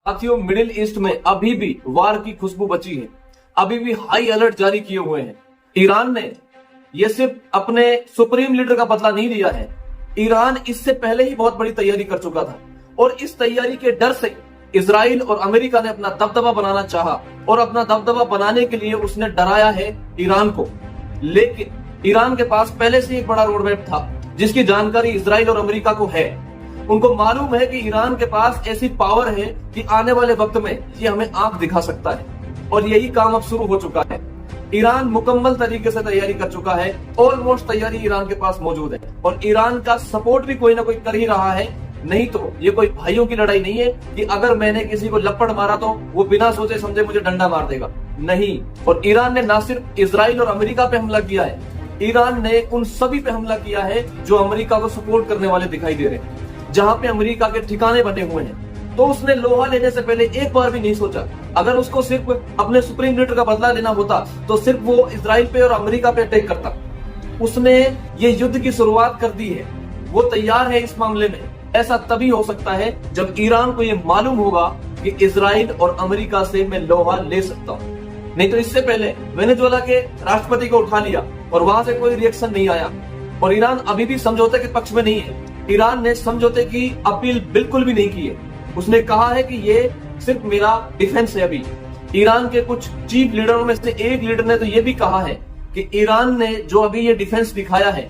साथियों, middle east में अभी भी वार की खुशबू बची है। अभी भी हाई अलर्ट जारी किए हुए हैं। ईरान ने यह सिर्फ अपने सुप्रीम लीडर का बदला नहीं लिया है, ईरान इससे पहले ही बहुत बड़ी तैयारी कर चुका था और इस तैयारी के डर से इजराइल और अमेरिका ने अपना दबदबा बनाना चाहा और अपना दबदबा बनाने के लिए उसने डराया है ईरान को। लेकिन ईरान के पास पहले से एक बड़ा रोड मैप था जिसकी जानकारी इजराइल और अमेरिका को है। उनको मालूम है कि ईरान के पास ऐसी पावर है कि आने वाले वक्त में ये हमें आंख दिखा सकता है और यही काम अब शुरू हो चुका है। ईरान मुकम्मल तरीके से तैयारी कर चुका है, ऑलमोस्ट तैयारी ईरान के पास मौजूद है और ईरान का सपोर्ट भी कोई ना कोई कर ही रहा है। नहीं तो ये कोई भाइयों की लड़ाई नहीं है कि अगर मैंने किसी को लपड़ मारा तो वो बिना सोचे समझे मुझे डंडा मार देगा, नहीं। और ईरान ने ना सिर्फ इजराइल और अमेरिका पे हमला किया है, ईरान ने उन सभी पे हमला किया है जो अमेरिका को सपोर्ट करने वाले दिखाई दे रहे हैं, जहां पे अमेरिका के ठिकाने बने हुए हैं। तो उसने लोहा लेने से पहले एक बार भी नहीं सोचा। अगर उसको सिर्फ अपने सुप्रीम लीडर का बदला लेना होता तो सिर्फ वो इजराइल पे और अमेरिका पे अटैक करता। उसने ये युद्ध की शुरुआत कर दी है, वो तैयार है इस मामले में। ऐसा तभी हो सकता है जब ईरान को ये मालूम होगा कि इजराइल और अमेरिका से मैं लोहा ले सकता हूँ। नहीं तो इससे पहले वेनेजुएला के राष्ट्रपति को उठा लिया और वहां से कोई रिएक्शन नहीं आया और ईरान अभी भी समझौते के पक्ष में नहीं है। ईरान ने समझौते की अपील बिल्कुल भी नहीं की है। उसने कहा है कि ये सिर्फ मेरा डिफेंस है। अभी ईरान के कुछ चीफ लीडरों में से एक लीडर ने तो ये भी कहा है कि ईरान ने जो अभी ये डिफेंस दिखाया है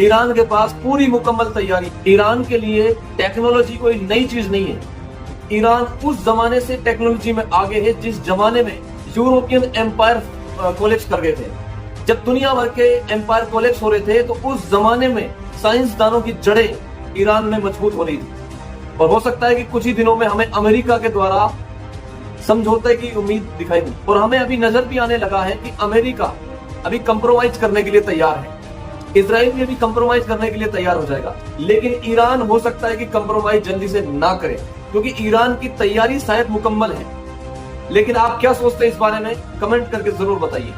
ईरान के पास पूरी मुकम्मल तैयारी। ईरान के लिए टेक्नोलॉजी कोई नई चीज नहीं है। ईरान उस जमाने से टेक्नोलॉजी में आगे है जिस जमाने में यूरोपियन एम्पायर कोलैप्स कर गए थे। जब दुनिया भर के एम्पायर कोलैप्स हो रहे थे तो उस जमाने में साइंसदानों की जड़ें ईरान में मजबूत हो रही थी और हो सकता है कि कुछ ही दिनों में हमें अमेरिका के द्वारा समझौते की उम्मीद दिखाई दी। और हमें अभी नजर भी आने लगा है कि अमेरिका अभी कंप्रोमाइज करने के लिए तैयार है, इजराइल भी अभी कंप्रोमाइज करने के लिए तैयार हो जाएगा। लेकिन ईरान हो सकता है कि कंप्रोमाइज जल्दी से ना करे क्योंकि ईरान की तैयारी शायद मुकम्मल है। लेकिन आप क्या सोचते हैं इस बारे में, कमेंट करके जरूर बताइए।